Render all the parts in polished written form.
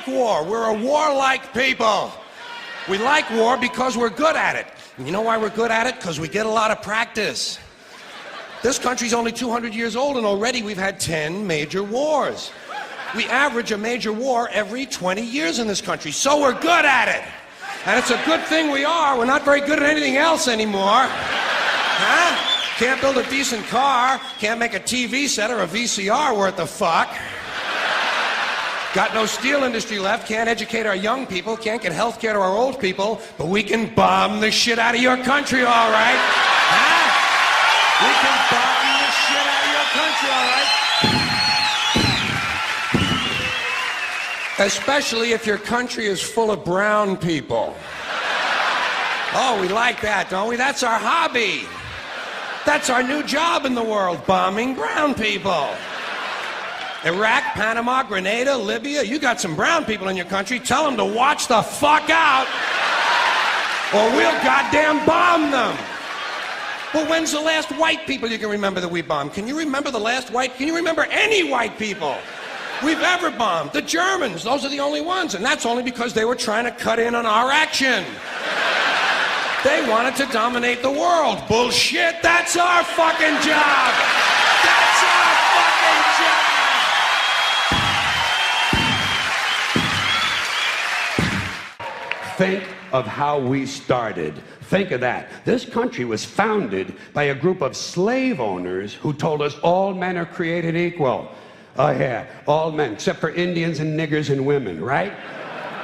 like war. We're a warlike people. We like war because we're good at it. And you know why we're good at it? Because we get a lot of practice. This country's only 200 years old, and already we've had 10 major wars. We average a major war every 20 years in this country, so we're good at it. And it's a good thing we are. We're not very good at anything else anymore. Huh? Can't build a decent car, can't make a TV set or a VCR worth the fuck. Got no steel industry left, can't educate our young people, can't get health care to our old people, but we can bomb the shit out of your country, all right? Huh? We can bomb the shit out of your country, all right? Especially if your country is full of brown people. Oh, we like that, don't we? That's our hobby. That's our new job in the world, bombing brown people. Iraq, Panama, Grenada, Libya, you got some brown people in your country, tell them to watch the fuck out, or we'll goddamn bomb them. Well, when's the last white people you can remember that we bombed? Can you remember the last white, can you remember any white people we've ever bombed? The Germans, those are the only ones, and that's only because they were trying to cut in on our action. They wanted to dominate the world. Bullshit, that's our fucking job. That's our fucking job. Think of how we started. Think of that. This country was founded by a group of slave owners who told us all men are created equal. Oh yeah, all men, except for Indians and niggers and women, right?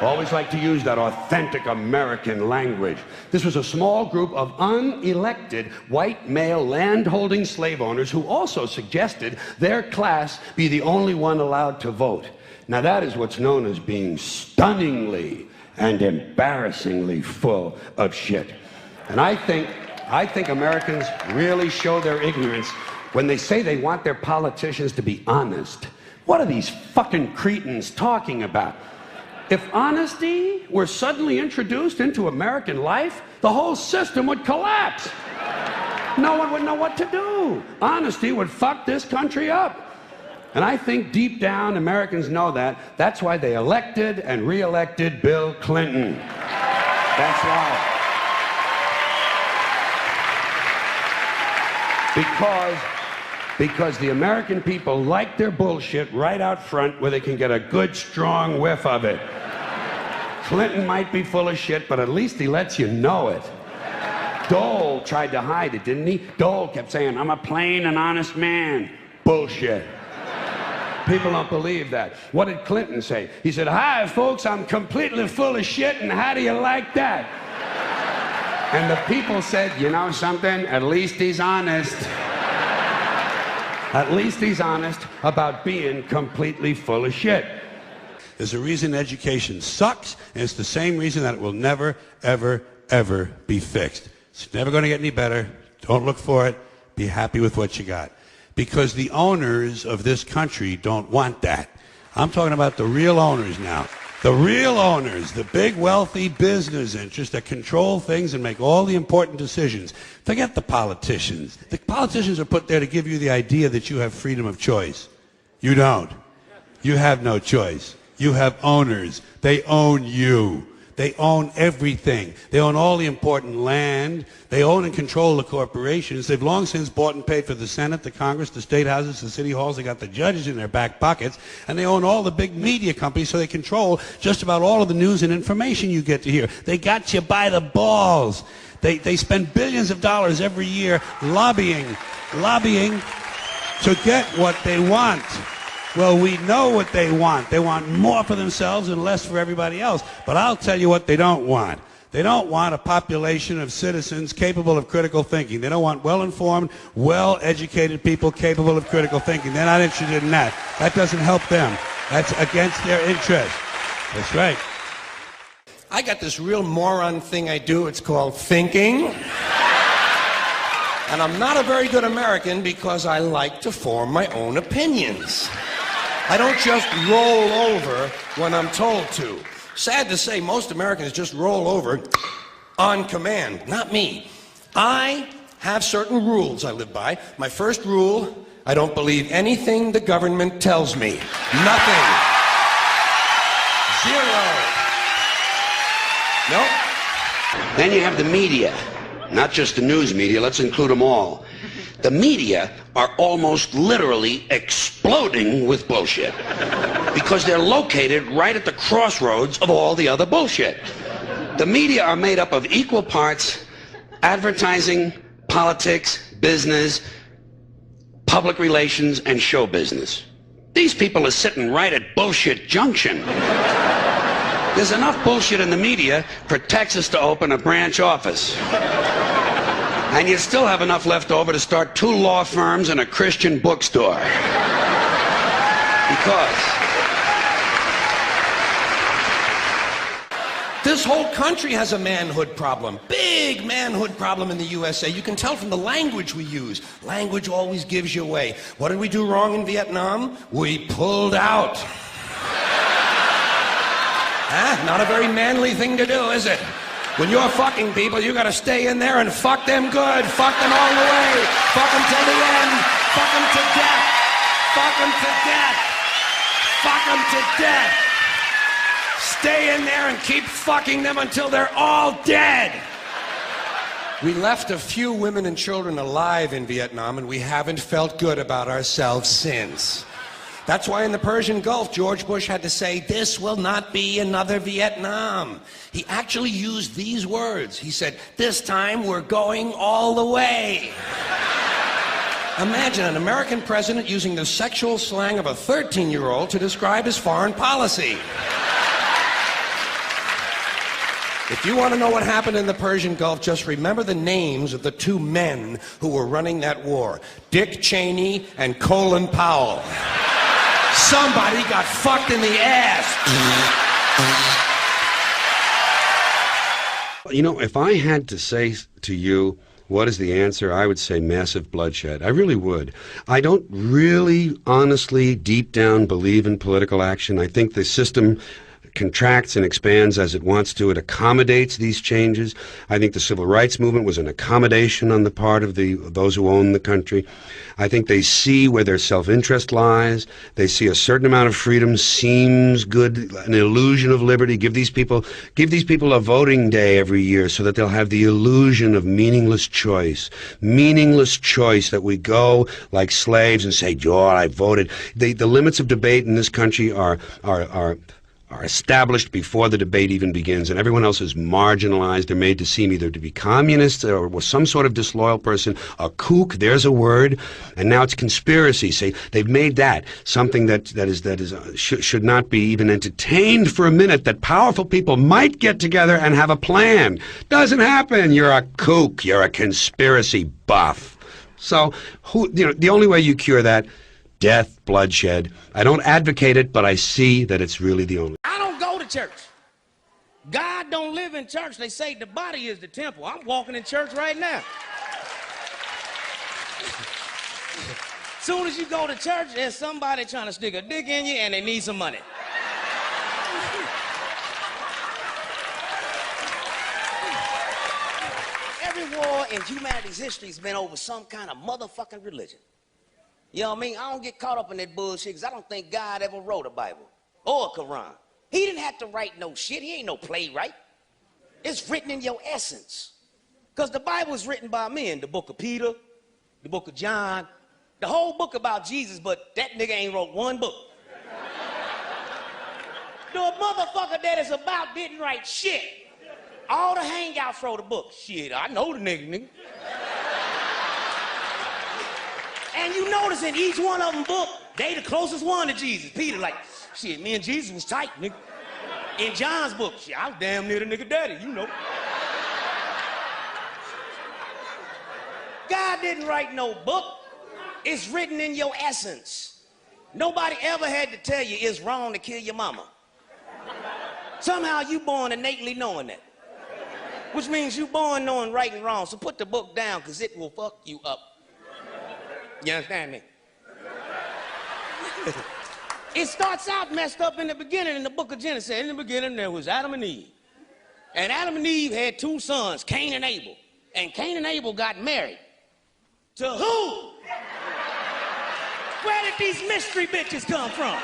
Always like to use that authentic American language. This was a small group of unelected white male land-holding slave owners who also suggested their class be the only one allowed to vote. Now that is what's known as being stunningly and embarrassingly full of shit. And I think Americans really show their ignorance when they say they want their politicians to be honest. What are these fucking cretins talking about? If honesty were suddenly introduced into American life, the whole system would collapse. No one would know what to do. Honesty would fuck this country up. And I think deep down Americans know that. That's why they elected and re-elected Bill Clinton. That's why. Because the American people like their bullshit right out front where they can get a good, strong whiff of it. Clinton might be full of shit, but at least he lets you know it. Dole tried to hide it, didn't he? Dole kept saying, I'm a plain and honest man. Bullshit. People don't believe that. What did Clinton say? He said, hi, folks, I'm completely full of shit, and how do you like that? And the people said, you know something? At least he's honest. At least he's honest about being completely full of shit. There's a reason education sucks, and it's the same reason that it will never, ever, ever be fixed. It's never going to get any better. Don't look for it. Be happy with what you got. Because the owners of this country don't want that. I'm talking about the real owners now. The real owners, the big wealthy business interests that control things and make all the important decisions. Forget the politicians. The politicians are put there to give you the idea that you have freedom of choice. You don't. You have no choice. You have owners. They own you. They own everything. They own all the important land. They own and control the corporations. They've long since bought and paid for the Senate, the Congress, the state houses, the city halls. They got the judges in their back pockets. And they own all the big media companies, so they control just about all of the news and information you get to hear. They got you by the balls. They spend billions of dollars every year lobbying to get what they want. Well, we know what they want. They want more for themselves and less for everybody else. But I'll tell you what they don't want. They don't want a population of citizens capable of critical thinking. They don't want well-informed, well-educated people capable of critical thinking. They're not interested in that. That doesn't help them. That's against their interest. That's right. I got this real moron thing I do. It's called thinking. And I'm not a very good American because I like to form my own opinions. I don't just roll over when I'm told to. Sad to say, most Americans just roll over on command. Not me. I have certain rules I live by. My first rule, I don't believe anything the government tells me. Nothing. Zero. Nope. Then you have the media. Not just the news media, let's include them all. The media are almost literally exploding with bullshit because they're located right at the crossroads of all the other bullshit. The media are made up of equal parts advertising, politics, business, public relations, and show business. These people are sitting right at bullshit junction. There's enough bullshit in the media for Texas to open a branch office. And you still have enough left over to start 2 law firms and a Christian bookstore. Because this whole country has a manhood problem. Big manhood problem in the USA. You can tell from the language we use. Language always gives you away. What did we do wrong in Vietnam? We pulled out. Huh? Not a very manly thing to do, is it? When you're fucking people, you gotta stay in there and fuck them good. Fuck them all the way. Fuck them till the end. Fuck them to death. Fuck them to death. Fuck them to death. Stay in there and keep fucking them until they're all dead. We left a few women and children alive in Vietnam, and we haven't felt good about ourselves since. That's why in the Persian Gulf, George Bush had to say, this will not be another Vietnam. He actually used these words. He said, this time we're going all the way. Imagine an American president using the sexual slang of a 13-year-old to describe his foreign policy. If you want to know what happened in the Persian Gulf, just remember the names of the 2 men who were running that war. Dick Cheney and Colin Powell. Somebody got fucked in the ass. you know, if I had to say to you, what is the answer? I would say massive bloodshed. I really would. I don't really, honestly, deep down believe in political action. I think the system contracts and expands as it wants to. It accommodates these changes. I think the civil rights movement was an accommodation on the part of those who own the country. I think they see where their self-interest lies. They see a certain amount of freedom seems good, an illusion of liberty. Give these people a voting day every year so that they'll have the illusion of meaningless choice. Meaningless choice that we go like slaves and say, "Oh, I voted." The limits of debate in this country are established before the debate even begins, and everyone else is marginalized. They're made to seem either to be communists or some sort of disloyal person, a kook, there's a word, and now it's conspiracy. Say they've made that something that should not be even entertained for a minute, that powerful people might get together and have a plan. Doesn't happen. You're a kook. You're a conspiracy buff. So, the only way you cure that, death, bloodshed. I don't advocate it, but I see that it's really the only. I don't go to church. God don't live in church. They say the body is the temple. I'm walking in church right now. Soon as you go to church, there's somebody trying to stick a dick in you and they need some money. Every war in humanity's history has been over some kind of motherfucking religion. You know what I mean? I don't get caught up in that bullshit because I don't think God ever wrote a Bible or a Quran. He didn't have to write no shit. He ain't no playwright. It's written in your essence. Because the Bible is written by men. The book of Peter, the book of John, the whole book about Jesus, but that nigga ain't wrote one book. The motherfucker that is about didn't write shit. All the hangouts wrote a book. Shit, I know the nigga. And you notice in each one of them book, they the closest one to Jesus. Peter like, shit, me and Jesus was tight, nigga. In John's book, shit, I was damn near the nigga daddy, you know. God didn't write no book. It's written in your essence. Nobody ever had to tell you it's wrong to kill your mama. Somehow you born innately knowing that. Which means you born knowing right and wrong. So put the book down, because it will fuck you up. You understand me? It starts out messed up in the beginning in the book of Genesis. In the beginning there was Adam and Eve. And Adam and Eve had two sons, Cain and Abel. And Cain and Abel got married. To who? Where did these mystery bitches come from?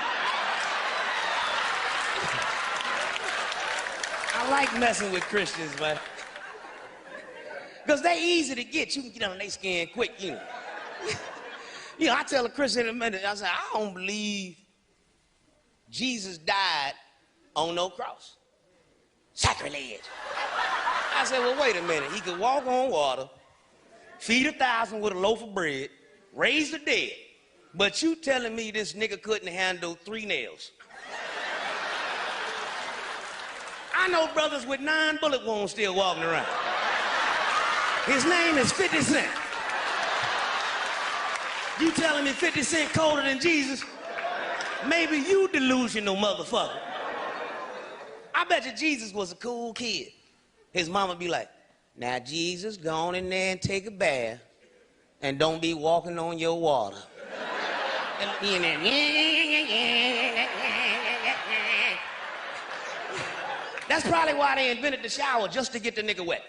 I like messing with Christians, man. Because they easy to get. You can get under their skin quick, you know. You know, I tell a Christian in a minute, I say, I don't believe Jesus died on no cross. Sacrilege. I said, well, wait a minute. He could walk on water, feed 1,000 with a loaf of bread, raise the dead. But you telling me this nigga couldn't handle 3 nails? I know brothers with 9 bullet wounds still walking around. His name is 50 Cent. You telling me 50 Cent colder than Jesus? Maybe you delusional motherfucker. I bet you Jesus was a cool kid. His mama be like, now Jesus, go on in there and take a bath and don't be walking on your water. And he in there, that's probably why they invented the shower, just to get the nigga wet.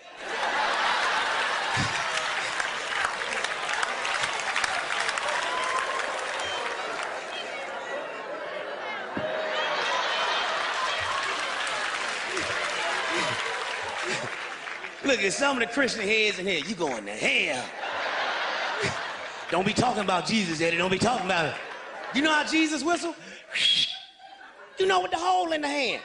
Look at some of the Christian heads in here. You going to hell. Don't be talking about Jesus, Eddie. Don't be talking about it. You know how Jesus whistle? You know, with the hole in the hand.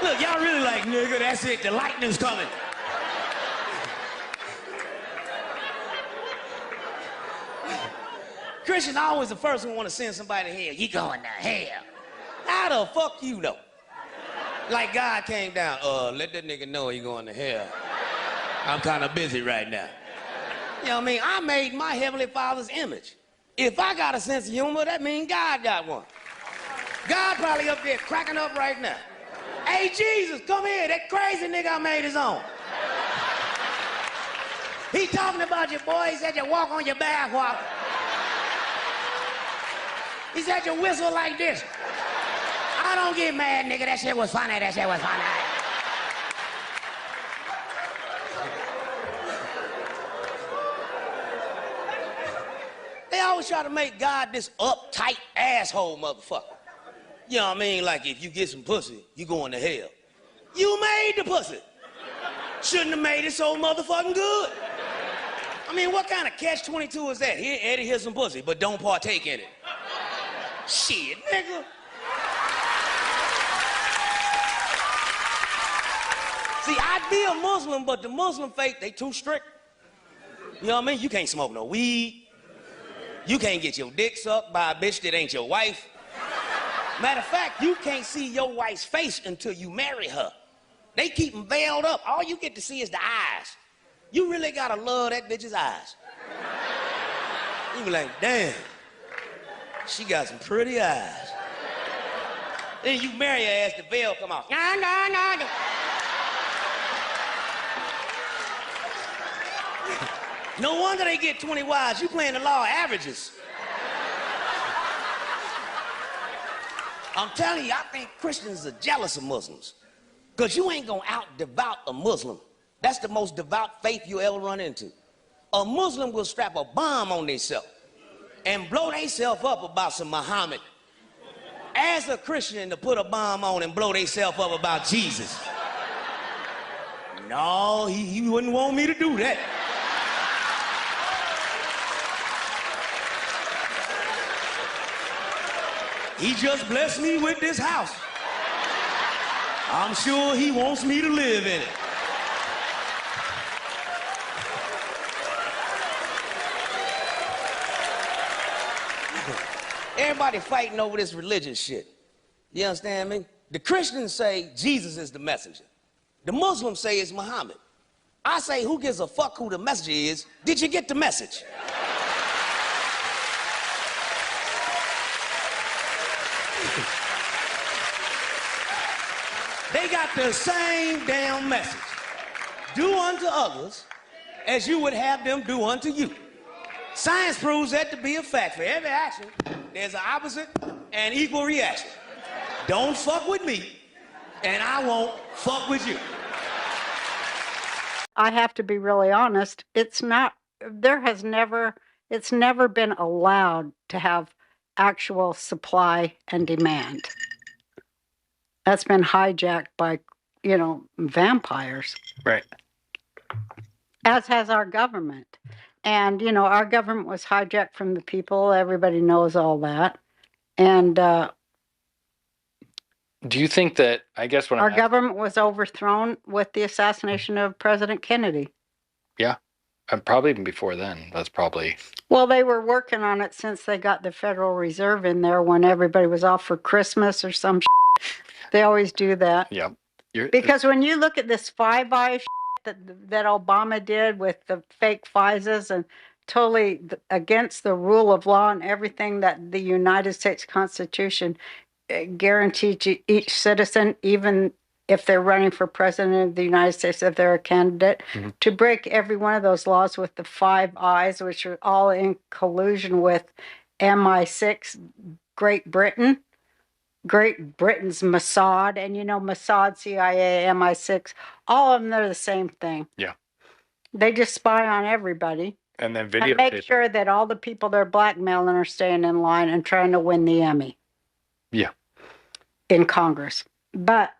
Look, y'all really like, nigga, that's it. The lightning's coming. Christians always the first one want to send somebody to hell. You going to hell. How the fuck you know? Like God came down, let that nigga know he going to hell. I'm kind of busy right now. You know what I mean? I made my Heavenly Father's image. If I got a sense of humor, that means God got one. God probably up there cracking up right now. Hey, Jesus, come here. That crazy nigga I made his own. He talking about you, boy. He said you walk on your back walk. He said you whistle like this. I don't get mad, nigga. That shit was funny. That shit was funny. They always try to make God this uptight asshole motherfucker. You know what I mean? Like if you get some pussy, you going to hell. You made the pussy. Shouldn't have made it so motherfucking good. I mean, what kind of catch-22 is that? Here, Eddie, here's some pussy, but don't partake in it. Shit, nigga. See, I'd be a Muslim, but the Muslim faith, they too strict. You know what I mean? You can't smoke no weed. You can't get your dick sucked by a bitch that ain't your wife. Matter of fact, you can't see your wife's face until you marry her. They keep them veiled up. All you get to see is the eyes. You really gotta love that bitch's eyes. You be like, damn, she got some pretty eyes. Then you marry her ass, the veil come off. No wonder they get 20 wives. You playing the law of averages. I'm telling you, I think Christians are jealous of Muslims. Because you ain't gonna out-devout a Muslim. That's the most devout faith you ever run into. A Muslim will strap a bomb on themselves and blow themselves up about some Muhammad. As a Christian to put a bomb on and blow themselves up about Jesus. No, he wouldn't want me to do that. He just blessed me with this house. I'm sure he wants me to live in it. Everybody fighting over this religious shit. You understand me? The Christians say Jesus is the messenger. The Muslims say it's Muhammad. I say, who gives a fuck who the messenger is? Did you get the message? They got the same damn message. Do unto others as you would have them do unto you. Science proves that to be a fact. For every action, there's an opposite and equal reaction. Don't fuck with me, and I won't fuck with you. I have to be really honest. It's never been allowed to have actual supply and demand. That's been hijacked by, vampires. Right. As has our government. And, our government was hijacked from the people. Everybody knows all that. And Do you think that, I guess what our I'm government was overthrown with the assassination of President Kennedy. Yeah. Probably even before then. That's probably. Well, they were working on it since they got the Federal Reserve in there when everybody was off for Christmas or some shit. They always do that. Yeah. Because when you look at this Five Eyes that Obama did with the fake FISAs and totally against the rule of law and everything that the United States Constitution guaranteed to each citizen, even if they're running for president of the United States, if they're a candidate, to break every one of those laws with the Five Eyes, which are all in collusion with MI6, Great Britain's Mossad, and Mossad, CIA, MI6, all of them, they're the same thing. Yeah. They just spy on everybody. And then And make sure that all the people they're blackmailing are staying in line and trying to win the Emmy. Yeah. In Congress. But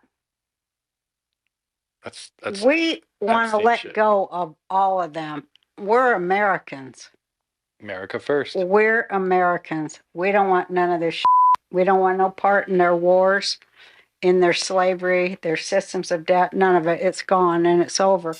that's we want to let shit. go of all of them. We're Americans. America first. We're Americans. We don't want none of this shit. We don't want no part in their wars, in their slavery, their systems of debt. None of it. It's gone and it's over.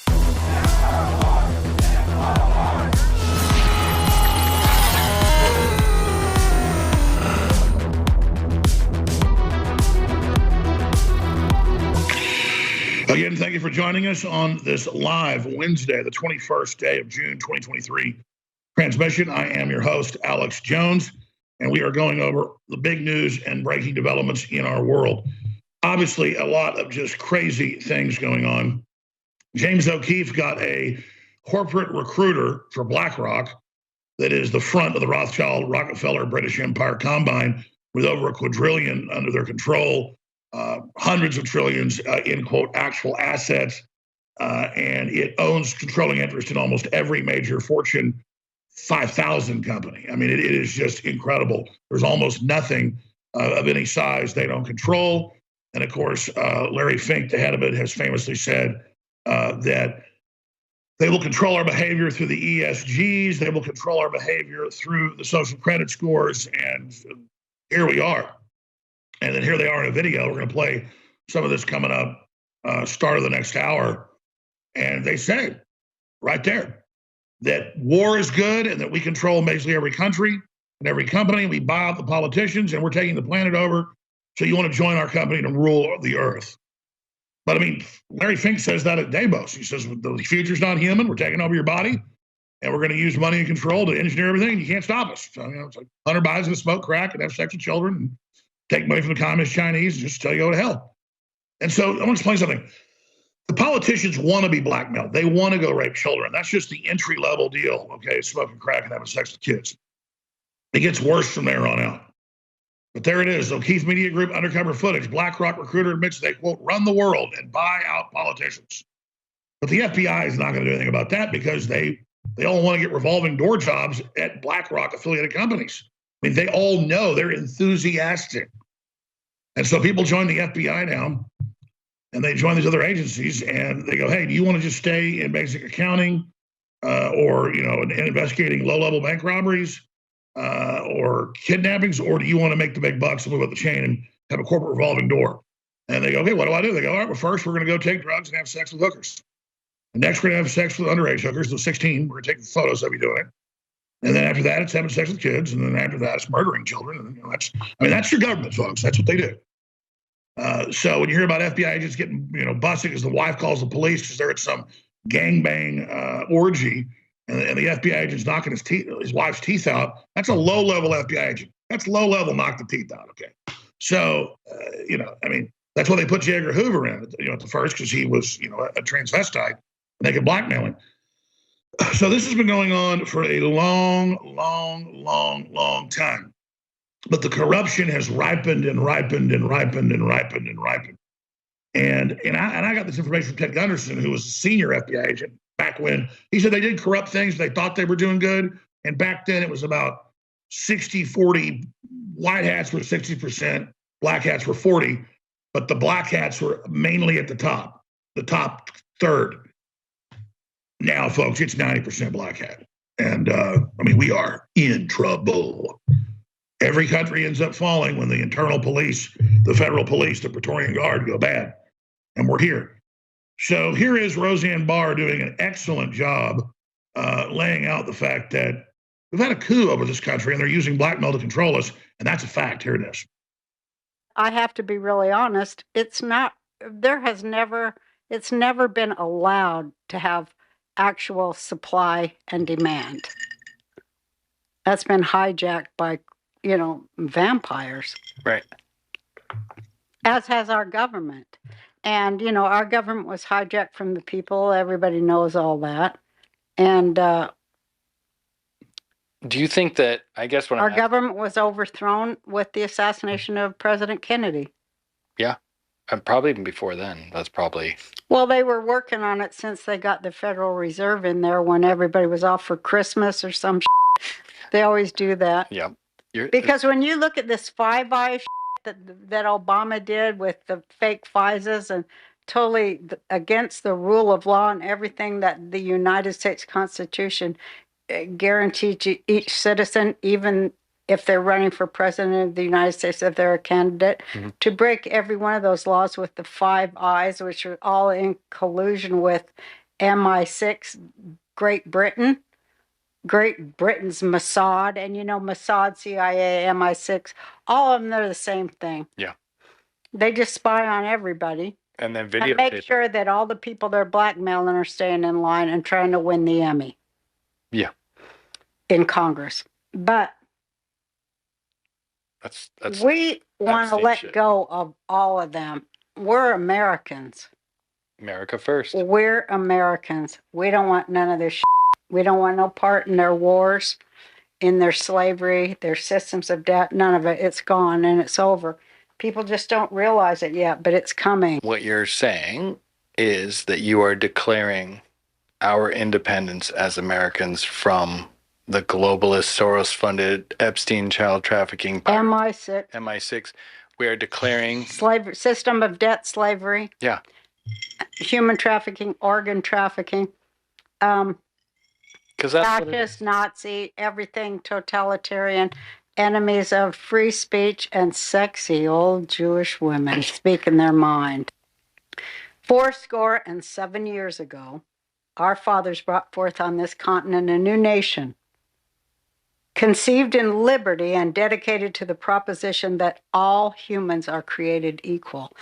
Again, thank you for joining us on this live Wednesday, the 21st day of June, 2023 transmission. I am your host, Alex Jones, and we are going over the big news and breaking developments in our world. Obviously, a lot of just crazy things going on. James O'Keefe got a corporate recruiter for BlackRock that is the front of the Rothschild, Rockefeller, British Empire combine with over a quadrillion under their control. Hundreds of trillions in, quote, actual assets, and it owns controlling interest in almost every major Fortune 5,000 company. I mean, it is just incredible. There's almost nothing of any size they don't control. And of course, Larry Fink, the head of it, has famously said that they will control our behavior through the ESGs. They will control our behavior through the social credit scores. And here we are. And then here they are in a video. We're going to play some of this coming up, start of the next hour. And they say right there that war is good and that we control basically every country and every company. We buy out the politicians and we're taking the planet over. So you want to join our company to rule the earth. But I mean, Larry Fink says that at Davos. He says the future's not human. We're taking over your body and we're going to use money and control to engineer everything. You can't stop us. So, it's like Hunter Biden's going to smoke crack and have sex with children and take money from the communist Chinese and just tell you go to hell. And so I want to explain something. The politicians want to be blackmailed. They want to go rape children. That's just the entry level deal. Okay, smoking crack and having sex with kids. It gets worse from there on out. But there it is. O'Keefe Media Group undercover footage. BlackRock recruiter admits they, quote, run the world and buy out politicians. But the FBI is not going to do anything about that because they all want to get revolving door jobs at BlackRock affiliated companies. I mean, they all know they're enthusiastic. And so people join the FBI now and they join these other agencies and they go, hey, do you want to just stay in basic accounting or, in investigating low-level bank robberies or kidnappings, or do you want to make the big bucks and move up the chain and have a corporate revolving door? And they go, okay, what do? They go, all right, well, first we're going to go take drugs and have sex with hookers. And next we're going to have sex with underage hookers, those 16. We're going to take photos of you doing it. And then after that, it's having sex with kids. And then after that, it's murdering children. And that's your government, folks. That's what they do. So when you hear about FBI agents getting, busted because the wife calls the police because they're at some gangbang orgy, and the FBI agent's knocking his wife's teeth out, that's a low-level FBI agent. That's low-level knock the teeth out, okay? So, that's why they put J. Edgar Hoover in, at the first, because he was, a transvestite, and they could blackmail him. So this has been going on for a long, long, long, long time. But the corruption has ripened and ripened and ripened and ripened and ripened. And I got this information from Ted Gunderson, who was a senior FBI agent back when. He said they did corrupt things. They thought they were doing good. And back then it was about 60-40, white hats were 60%, black hats were 40, but the black hats were mainly at the top third. Now, folks, it's 90% black hat. And I mean, we are in trouble. Every country ends up falling when the internal police, the federal police, the Praetorian Guard go bad. And we're here. So here is Roseanne Barr doing an excellent job laying out the fact that we've had a coup over this country and they're using blackmail to control us. And that's a fact. Here it is. I have to be really honest. It's never been allowed to have actual supply and demand. That's been hijacked by, vampires. Right. As has our government. And, our government was hijacked from the people. Everybody knows all that. And do you think that, I guess what our government was overthrown with the assassination of President Kennedy? Yeah. And probably even before then. That's probably... Well, they were working on it since they got the Federal Reserve in there when everybody was off for Christmas or some shit. They always do that. Yeah. Because when you look at this Five Eyes that Obama did with the fake FISAs and totally against the rule of law and everything that the United States Constitution guaranteed to each citizen, even if they're running for president of the United States, if they're a candidate, to break every one of those laws with the Five Eyes, which are all in collusion with MI6, Great Britain's Mossad, and Mossad, CIA, MI6, all of them, they're the same thing. Yeah. They just spy on everybody. And then make sure that all the people they're blackmailing are staying in line and trying to win the Emmy. Yeah. In Congress. But we want to let go of all of them. We're Americans. America first. We're Americans. We don't want none of this shit. We don't want no part in their wars, in their slavery, their systems of debt. None of it. It's gone and it's over. People just don't realize it yet, but it's coming. What you're saying is that you are declaring our independence as Americans from the globalist, Soros-funded Epstein child trafficking. MI6. MI6. We are declaring... slavery, system of debt slavery. Yeah. Human trafficking, organ trafficking. Fascist, Nazi, everything totalitarian, enemies of free speech, and sexy old Jewish women speaking their mind. 77 years ago, our fathers brought forth on this continent a new nation, conceived in liberty and dedicated to the proposition that all humans are created equal.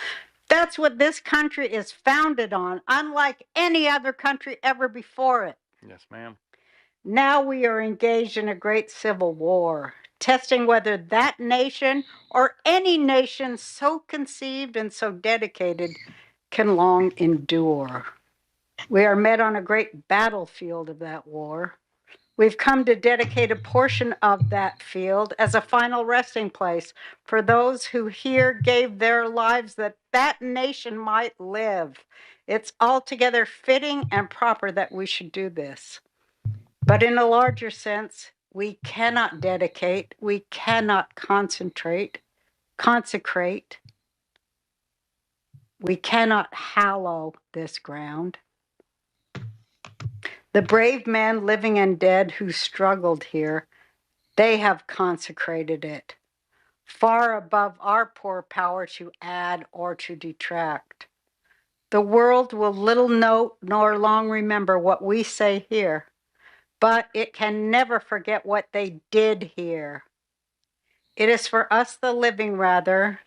That's what this country is founded on, unlike any other country ever before it. Yes, ma'am. Now we are engaged in a great civil war, testing whether that nation or any nation so conceived and so dedicated can long endure. We are met on a great battlefield of that war. We've come to dedicate a portion of that field as a final resting place for those who here gave their lives that that nation might live. It's altogether fitting and proper that we should do this. But in a larger sense, we cannot dedicate, we cannot consecrate, we cannot hallow this ground. The brave men, living and dead, who struggled here, they have consecrated it, far above our poor power to add or to detract. The world will little note nor long remember what we say here, but it can never forget what they did here. It is for us, the living, rather,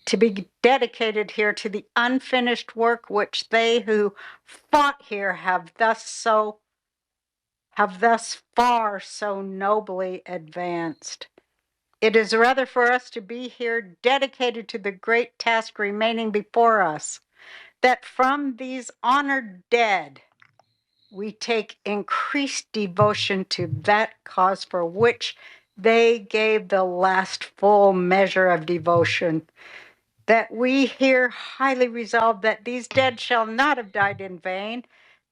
to be dedicated here to the unfinished work which they who fought here have thus far so nobly advanced. It is rather for us to be here dedicated to the great task remaining before us, that from these honored dead we take increased devotion to that cause for which they gave the last full measure of devotion, that we here highly resolve that these dead shall not have died in vain,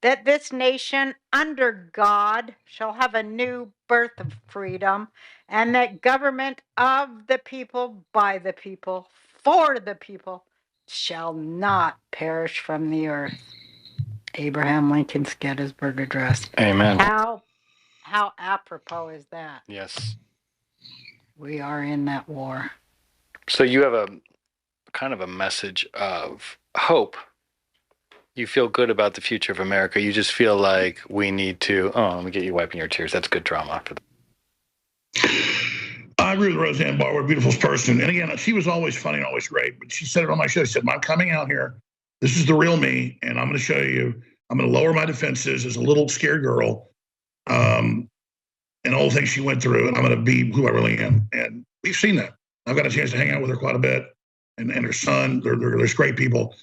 that this nation under God shall have a new birth of freedom, and that government of the people, by the people, for the people, shall not perish from the earth. Abraham Lincoln's Gettysburg Address. Amen. How apropos is that? Yes. We are in that war. So you have a kind of a message of hope. You feel good about the future of America. You just feel like we need to. Oh, let me get you wiping your tears. That's good drama for the. I agree with Roseanne Barr. What a beautiful person. And again, she was always funny and always great. But she said it on my show. She said, I'm coming out here. This is the real me. And I'm going to show you. I'm going to lower my defenses as a little scared girl. And all the things she went through. And I'm going to be who I really am. And we've seen that. I've got a chance to hang out with her quite a bit. And her son. They're great people.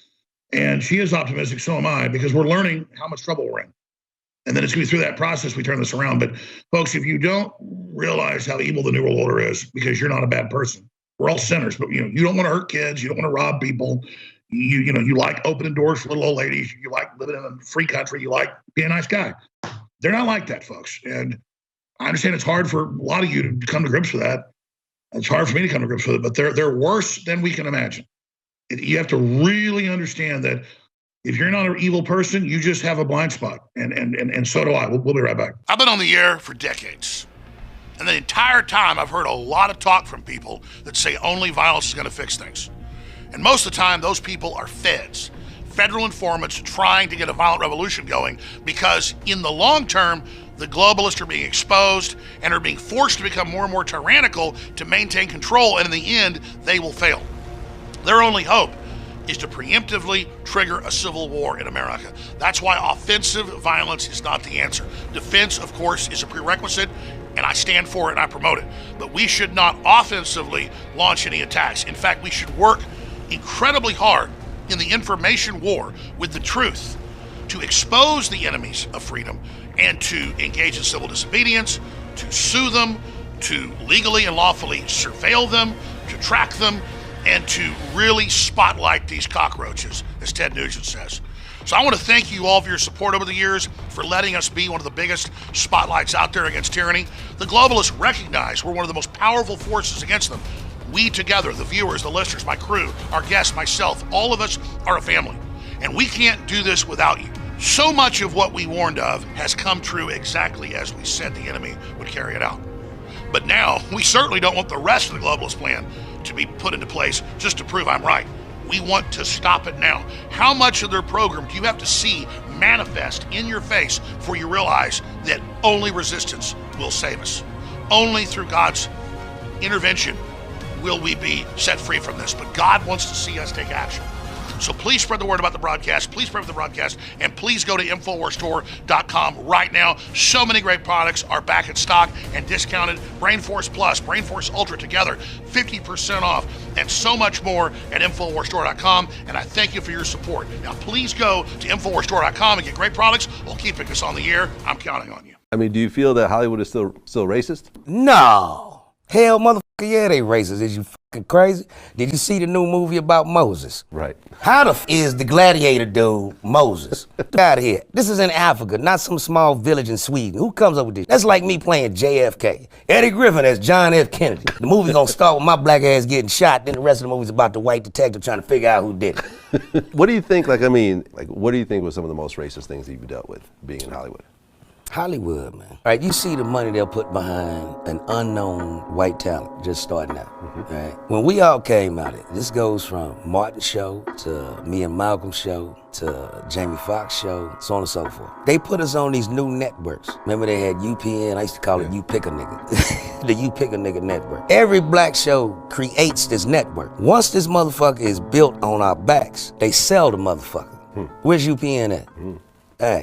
And she is optimistic, so am I, because we're learning how much trouble we're in. And then it's going to be through that process we turn this around. But folks, if you don't realize how evil the New World Order is, because you're not a bad person, we're all sinners. But you don't want to hurt kids, you don't want to rob people. You like opening doors for little old ladies. You like living in a free country. You like being a nice guy. They're not like that, folks. And I understand it's hard for a lot of you to come to grips with that. It's hard for me to come to grips with it, but they're worse than we can imagine. You have to really understand that if you're not an evil person, you just have a blind spot. And so do I. We'll be right back. I've been on the air for decades. And the entire time I've heard a lot of talk from people that say only violence is going to fix things. And most of the time, those people are feds, federal informants trying to get a violent revolution going, because in the long term, the globalists are being exposed and are being forced to become more and more tyrannical to maintain control. And in the end, they will fail. Their only hope is to preemptively trigger a civil war in America. That's why offensive violence is not the answer. Defense, of course, is a prerequisite, and I stand for it and I promote it. But we should not offensively launch any attacks. In fact, we should work incredibly hard in the information war with the truth to expose the enemies of freedom and to engage in civil disobedience, to sue them, to legally and lawfully surveil them, to track them, and to really spotlight these cockroaches, as Ted Nugent says. So I want to thank you all for your support over the years, for letting us be one of the biggest spotlights out there against tyranny. The globalists recognize we're one of the most powerful forces against them. We together, the viewers, the listeners, my crew, our guests, myself, all of us are a family. And we can't do this without you. So much of what we warned of has come true exactly as we said the enemy would carry it out. But now, we certainly don't want the rest of the globalist plan to be put into place just to prove I'm right. We want to stop it now. How much of their program do you have to see manifest in your face before you realize that only resistance will save us? Only through God's intervention will we be set free from this. But God wants to see us take action. So please spread the word about the broadcast. Please pray for the broadcast. And please go to InfoWarsStore.com right now. So many great products are back in stock and discounted. BrainForce Plus, BrainForce Ultra together, 50% off, and so much more at InfoWarsStore.com. And I thank you for your support. Now, please go to InfoWarsStore.com and get great products. We'll keep us on the air. I'm counting on you. I mean, do you feel that Hollywood is still racist? No. Hell, motherfucker, yeah, they racist. Is you fucking crazy? Did you see the new movie about Moses? Right. How the f is the gladiator dude Moses? Get out of here. This is in Africa, not some small village in Sweden. Who comes up with this? That's like me playing JFK. Eddie Griffin as John F. Kennedy. The movie gonna start with my black ass getting shot, then the rest of the movie's about the white detective trying to figure out who did it. What do you think, what do you think was some of the most racist things that you've dealt with being in Hollywood? Hollywood, man. All right, you see the money they'll put behind an unknown white talent just starting out. Right? When we all came out, this goes from Martin's show to me and Malcolm's show to Jamie Foxx's show, so on and so forth. They put us on these new networks. Remember they had UPN? I used to call it You Pick a Nigga. The You Pick a Nigga network. Every black show creates this network. Once this motherfucker is built on our backs, they sell the motherfucker. Where's UPN at? Hey,